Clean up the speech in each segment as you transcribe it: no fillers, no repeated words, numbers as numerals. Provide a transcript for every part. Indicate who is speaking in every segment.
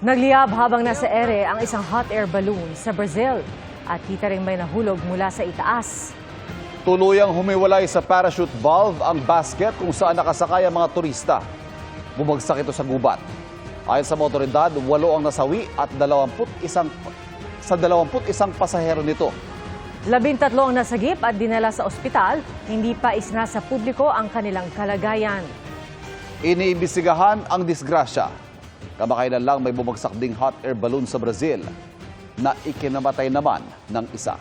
Speaker 1: Nagliyab habang nasa ere ang isang hot air balloon sa Brazil at kita rin may nahulog mula sa itaas.
Speaker 2: Tuluyang humiwalay sa parachute valve ang basket kung saan nakasakay ang mga turista. Bumagsak ito sa gubat. Ayon sa mga otoridad, 8 ang nasawi at 21 pasahero nito.
Speaker 1: 13 ang nasagip at dinala sa ospital, hindi pa isinasa publiko ang kanilang kalagayan.
Speaker 2: Iniimbestigahan ang disgrasya. Kamakailan lang may bumagsak ding hot air balloon sa Brazil na ikinamatay naman ng isa.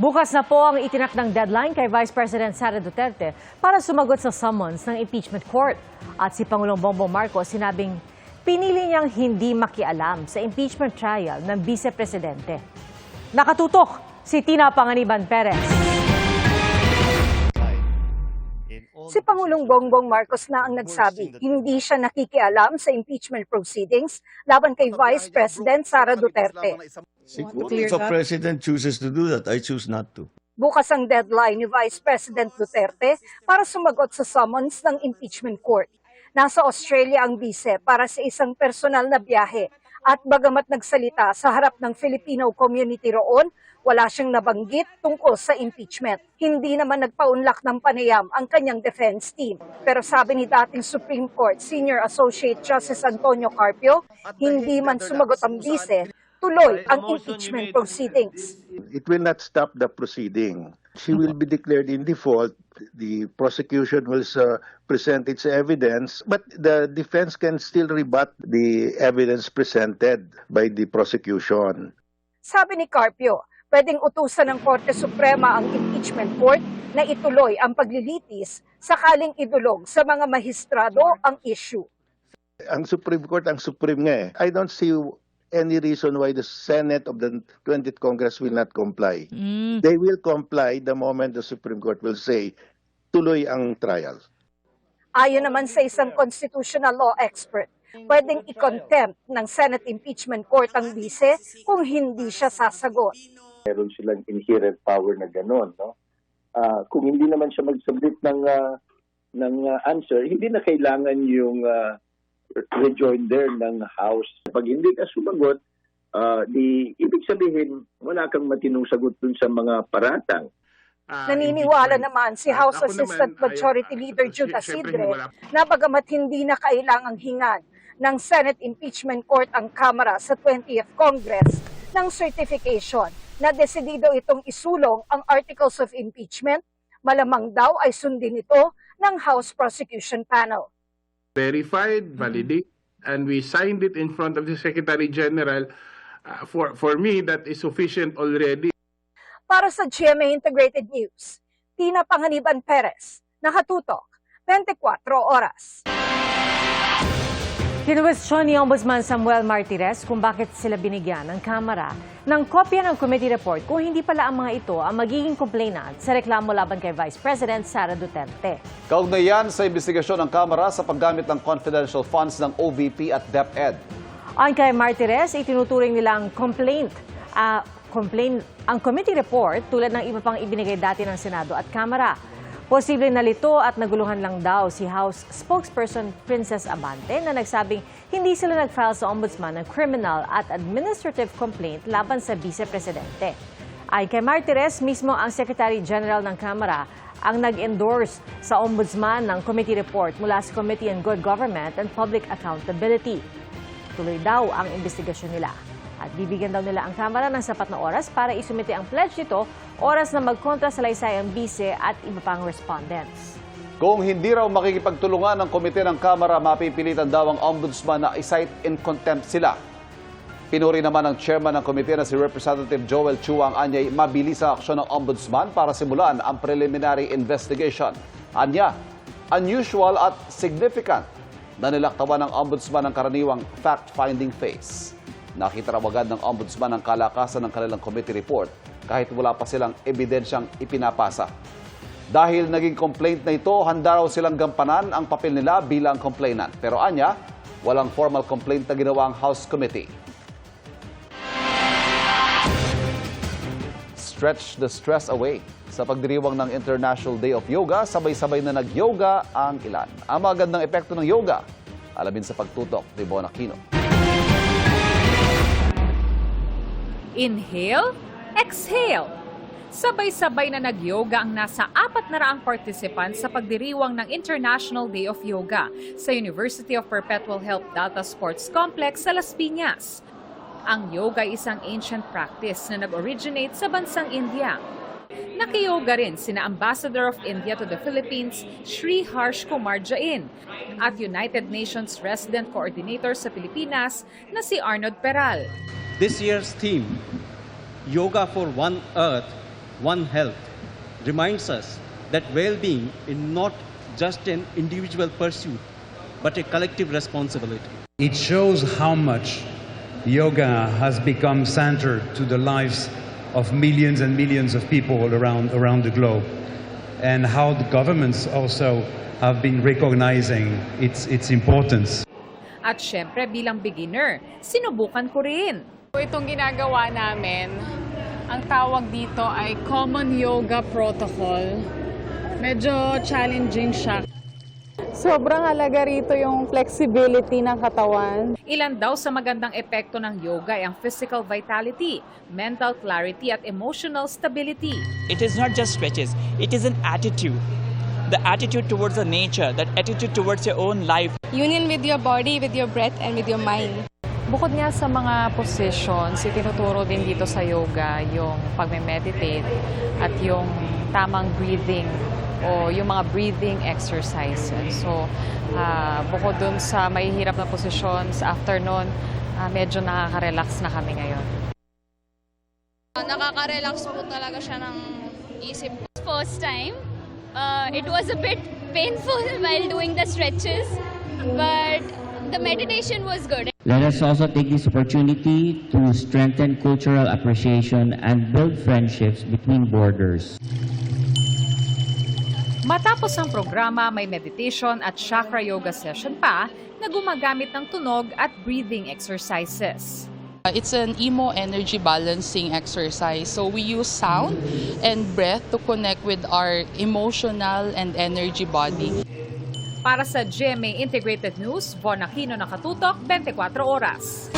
Speaker 1: Bukas na po ang itinakdang deadline kay Vice President Sara Duterte para sumagot sa summons ng impeachment court. At si Pangulong Bongbong Marcos sinabing pinili niyang hindi makialam sa impeachment trial ng Vice Presidente. Nakatutok si Tina Panganiban Perez.
Speaker 3: Si Pangulong Bongbong Marcos na ang nagsabi, hindi siya nakikialam sa impeachment proceedings laban kay Vice President Sara Duterte.
Speaker 4: If a president chooses to do that, I choose not to.
Speaker 3: Bukas ang deadline ni Vice President Duterte para sumagot sa summons ng impeachment court. Nasa Australia ang bise para sa isang personal na biyahe at bagamat nagsalita sa harap ng Filipino community roon, wala siyang nabanggit tungkol sa impeachment. Hindi naman nagpaunlak ng panayam ang kanyang defense team. Pero sabi ni dating Supreme Court Senior Associate Justice Antonio Carpio, hindi man sumagot ang bise, tuloy ang impeachment proceedings.
Speaker 5: It will not stop the proceeding. She will be declared in default. The prosecution will present its evidence, but the defense can still rebut the evidence presented by the prosecution.
Speaker 3: Sabi ni Carpio, pwedeng utusan ng Korte Suprema ang impeachment court na ituloy ang paglilitis sakaling idulog sa mga mahistrado ang issue.
Speaker 5: Ang Supreme Court, ang Supreme nga eh. I don't see any reason why the Senate of the 20th Congress will not comply. They will comply the moment the Supreme Court will say, tuloy ang trial.
Speaker 3: Ayon naman sa isang constitutional law expert, pwedeng i-contempt ng Senate Impeachment Court ang bise kung hindi siya sasagot.
Speaker 6: Meron silang inherent power na gano'n, no? Kung hindi naman siya mag-submit ng answer, hindi na kailangan yung rejoinder ng House. Pag hindi ka sumagot, ibig sabihin, wala kang matinong sagot dun sa mga paratang.
Speaker 3: Naniniwala naman si House Assistant Majority Leader Jude Asidre na bagamat hindi na kailangang hingan ng Senate Impeachment Court ang Kamara sa 20th Congress ng certification na desidido itong isulong ang Articles of Impeachment, malamang daw ay sundin ito ng House Prosecution Panel.
Speaker 7: Verified, validated, and we signed it in front of the Secretary General. For me, that is sufficient already.
Speaker 3: Para sa GMA Integrated News, Tina Panganiban Perez, nakatutok, 24 oras.
Speaker 1: Kinuwestiyon ni Ombudsman Samuel Martires kung bakit sila binigyan ng Kamara ng kopya ng committee report kung hindi pala ang mga ito ang magiging complainant sa reklamo laban kay Vice President Sara Duterte.
Speaker 2: Kaugnayan sa investigasyon ng Kamara sa paggamit ng confidential funds ng OVP at DepEd.
Speaker 1: Ayon kay Martires, itinuturing nilang ang committee report tulad ng iba pang ibinigay dati ng Senado at Kamara. Posibleng nalito at naguluhan lang daw si House spokesperson Princess Abante na nagsabing hindi sila nag-file sa Ombudsman ng criminal at administrative complaint laban sa Vice Presidente. Ayon kay Martires, mismo ang Secretary General ng Kamara ang nag-endorse sa Ombudsman ng committee report mula sa Committee on Good Government and Public Accountability. Tuloy daw ang investigasyon nila. At bibigyan daw nila ang Kamara ng sapat na oras para isumite ang pledge nito, oras na magkontra sa laysay ang bise at iba pang respondents.
Speaker 2: Kung hindi raw makikipagtulungan ng komite ng Kamara, mapipilitan daw ang Ombudsman na i-cite in contempt sila. Pinuri naman ng chairman ng komite na si Representative Joel Chua ang anyay mabilis ang aksyon ng Ombudsman para simulan ang preliminary investigation. Anya, unusual at significant na nilaktawan ng Ombudsman ang karaniwang fact-finding phase. Nakita raw agad ng Ombudsman ang kalakasan ng kanilang committee report kahit wala pa silang ebidensyang ipinapasa. Dahil naging complaint na ito, handa raw silang gampanan ang papel nila bilang complainant. Pero anya, walang formal complaint na ginawa ang House Committee. Stretch the stress away. Sa pagdiriwang ng International Day of Yoga, sabay-sabay na nag-yoga ang ilan. Ang magandang epekto ng yoga, Alamin sa pagtutok ni Bon Aquino.
Speaker 8: Inhale, exhale. Sabay-sabay na nag-yoga ang nasa 400 participants sa pagdiriwang ng International Day of Yoga sa University of Perpetual Health Delta Sports Complex sa Las Piñas. Ang yoga ay isang ancient practice na nag-originate sa bansang India. Nakiyoga rin sina Ambassador of India to the Philippines, Shri Harsh Kumar Jain, at United Nations Resident Coordinator sa Pilipinas na si Arnold Peral.
Speaker 9: This year's theme, Yoga for One Earth, One Health, reminds us that well-being is not just an individual pursuit, but a collective responsibility.
Speaker 10: It shows how much yoga has become centered to the lives of millions and millions of people around the globe, and how the governments also have been recognizing its importance.
Speaker 8: At syempre bilang beginner, sinubukan ko rin.
Speaker 11: Itong ginagawa namin, ang tawag dito ay Common Yoga Protocol. Medyo challenging siya. Sobrang halaga rito yung flexibility ng katawan.
Speaker 8: Ilan daw sa magandang epekto ng yoga ay ang physical vitality, mental clarity at emotional stability.
Speaker 12: It is not just stretches, it is an attitude. The attitude towards the nature, that attitude towards your own life.
Speaker 11: Union with your body, with your breath, and with your mind. Bukod nga sa mga positions, itinuturo din dito sa yoga yung pagme-meditate at yung tamang breathing o yung mga breathing exercises. So, bukod dun sa mahihirap na positions, after nun, medyo nakaka-relax na kami ngayon. Nakaka-relax po talaga siya ng isip.
Speaker 13: First time, it was a bit painful while doing the stretches, but the meditation was good.
Speaker 14: Let us also take this opportunity to strengthen cultural appreciation and build friendships between borders.
Speaker 8: Matapos ang programa, may meditation at chakra yoga session pa na gumagamit ng tunog at breathing exercises.
Speaker 11: It's an emo energy balancing exercise. So we use sound and breath to connect with our emotional and energy body.
Speaker 8: Para sa GMA Integrated News, Bon Aquino, nakatutok, 24 oras.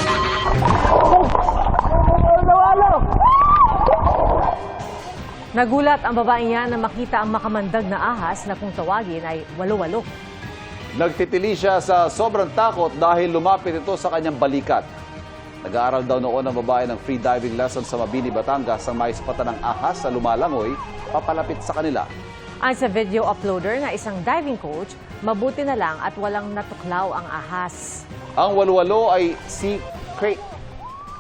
Speaker 1: Nagulat ang babaeng yan na makita ang makamandag na ahas na kung tawagin ay walo-walo.
Speaker 2: Nagtitili siya sa sobrang takot dahil lumapit ito sa kanyang balikat. Nag-aaral daw noon ang babae ng free diving lesson sa Mabini, Batangas ang maispatan ng ahas na lumalangoy papalapit sa kanila.
Speaker 1: Ayon sa video uploader na isang diving coach, mabuti na lang at walang natuklaw ang ahas.
Speaker 2: Ang walwalo ay sea crate.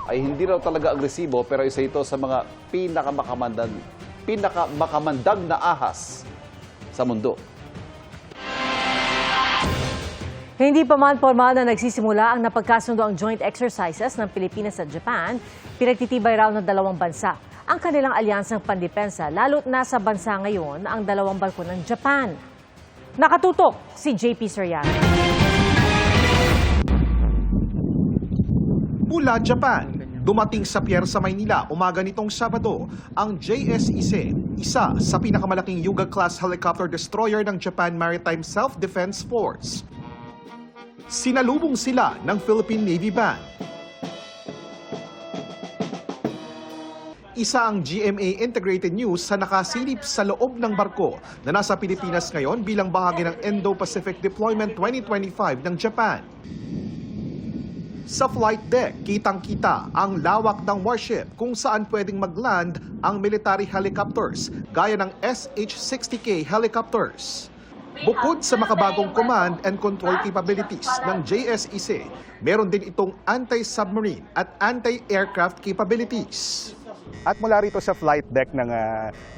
Speaker 2: Ay hindi raw talaga agresibo pero isa ito sa mga pinakamakamandag na ahas sa mundo.
Speaker 1: Hindi pa man formal na nagsisimula ang napagkasundo ang joint exercises ng Pilipinas at Japan, pinagtitibay raw ng dalawang bansa ang kanilang alyansang pandepensa, lalo't nasa bansa ngayon ang dalawang barko ng Japan. Nakatutok si JP Soriano.
Speaker 15: Mula Japan, dumating sa Pier sa Maynila umaga nitong Sabado ang JS Ise, isa sa pinakamalaking Yuga-class helicopter destroyer ng Japan Maritime Self-Defense Force. Sinalubong sila ng Philippine Navy Band. Isa ang GMA Integrated News sa nakasilip sa loob ng barko na nasa Pilipinas ngayon bilang bahagi ng Indo-Pacific Deployment 2025 ng Japan. Sa flight deck, kitang-kita ang lawak ng warship kung saan pwedeng mag-land ang military helicopters gaya ng SH-60K helicopters. Bukod sa makabagong command and control capabilities ng JS Ise, meron din itong anti-submarine at anti-aircraft capabilities.
Speaker 16: At mula rito sa flight deck ng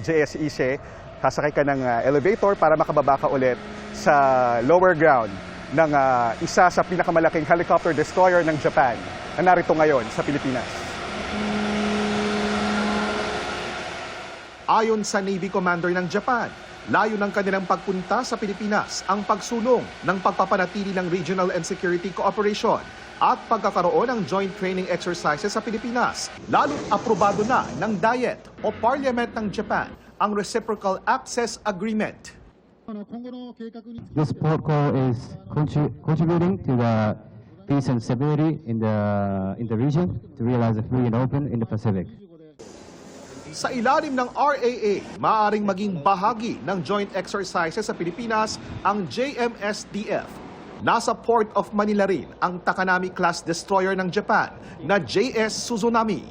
Speaker 16: JS Ise, sasakay ka ng elevator para makababa ka ulit sa lower ground ng isa sa pinakamalaking helicopter destroyer ng Japan na narito ngayon sa Pilipinas.
Speaker 15: Ayon sa Navy Commander ng Japan, layo ng kanilang pagpunta sa Pilipinas ang pagsulong ng pagpapanatili ng regional and security cooperation at pagkakaroon ng joint training exercises sa Pilipinas. Lalo't aprobado na ng Diet o Parliament ng Japan ang Reciprocal Access Agreement.
Speaker 14: This port call is contributing to the peace and stability in the region to realize a free and open in the Pacific.
Speaker 15: Sa ilalim ng RAA, maaaring maging bahagi ng joint exercises sa Pilipinas ang JMSDF. Nasa Port of Manila rin ang Takanami-class destroyer ng Japan na JS Suzunami.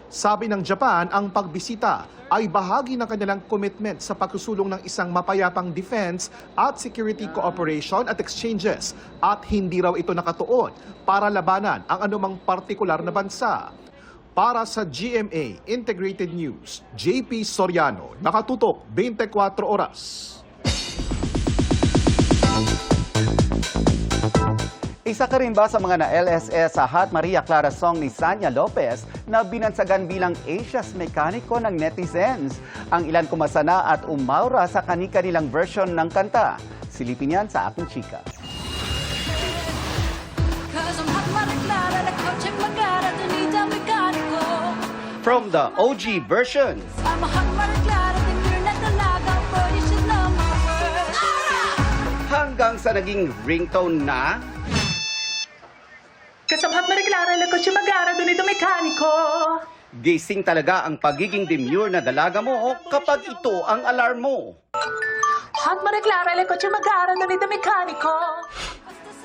Speaker 15: Sabi ng Japan, ang pagbisita ay bahagi ng kanilang commitment sa pagsusulong ng isang mapayapang defense at security cooperation at exchanges at hindi raw ito nakatuon para labanan ang anumang partikular na bansa. Para sa GMA Integrated News, JP Soriano, nakatutok 24 oras.
Speaker 17: Isa ka rin ba sa mga na-LSS sa Hot Maria Clara song ni Sanya Lopez na binansagan bilang Asia's mekaniko ng netizens? Ang ilan kumasana at umaura sa kani-kanilang version ng kanta. Silipin yan sa aking chika. From the OG version, hanggang sa naging ringtone na
Speaker 18: Kasamhat mariklara la ko siya mag-ara doon ito mekaniko.
Speaker 17: gising talaga ang pagiging demure na dalaga mo kapag ito ang alarm mo.
Speaker 18: Hat mariklara la ko siya mag-ara doon ito mekaniko.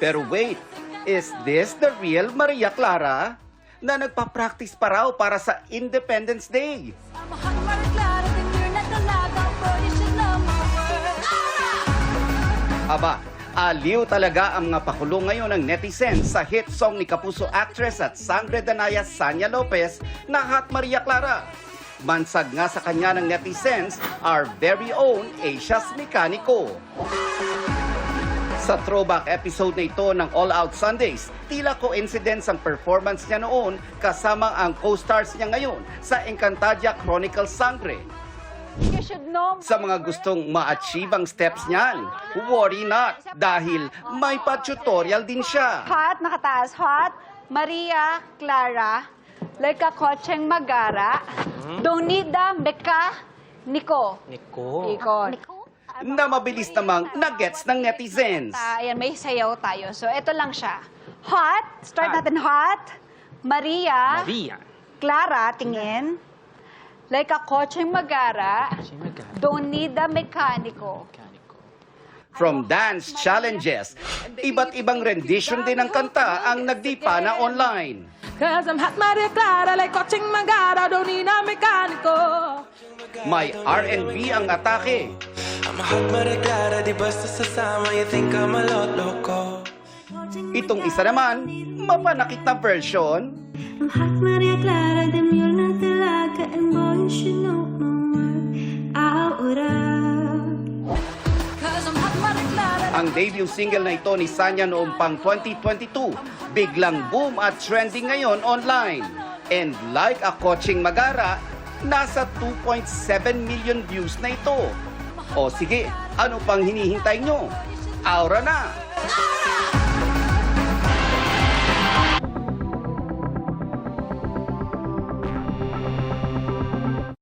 Speaker 17: Pero wait, is this the real Maria Clara na nagpa-practice pa raw para sa Independence Day? Aba, aliw talaga ang mga pakulong ngayon ng netizens sa hit song ni Kapuso actress at Sangre Danaya Sanya Lopez na Hot Maria Clara. Mansag nga sa kanya ng netizens, our very own Asia's Mekaniko. Sa throwback episode na ito ng All Out Sundays, tila coincidence ang performance niya noon kasama ang co-stars niya ngayon sa Encantadia Chronicles Sangre. Sa mga gustong ma-achieve ang steps niyan, worry not dahil may pa-tutorial din siya.
Speaker 19: Hot, nakataas. Hot, Maria Clara, like a kotseng magara, donida meka, Nico.
Speaker 17: Na mabilis namang na-gets ng netizens.
Speaker 19: Ayan, may sayaw tayo. So, ito lang siya. Hot, start natin hot, Maria Clara, tingin. Like a kotseng magara, donida mekaniko.
Speaker 17: From dance challenges, iba't ibang rendition din ng kanta ang nagdipana online.
Speaker 18: Cause I'm hot Maria Clara like kotseng magara doon ina mekaniko.
Speaker 17: May R&B ang atake.
Speaker 20: I'm a hot Maria Clara, di basta sasama, you think I'm a lot loco.
Speaker 17: Itong isa naman, mapanakit na version.
Speaker 21: I'm hot Maria Clara, demure na talaga, and boy, you should know my word. Ahora.
Speaker 17: Ang debut single na ito ni Sanya noong pang 2022, biglang boom at trending ngayon online. And like a Kotseng Magara, nasa 2.7 million views na ito. O sige, ano pang hinihintay nyo? Aura na!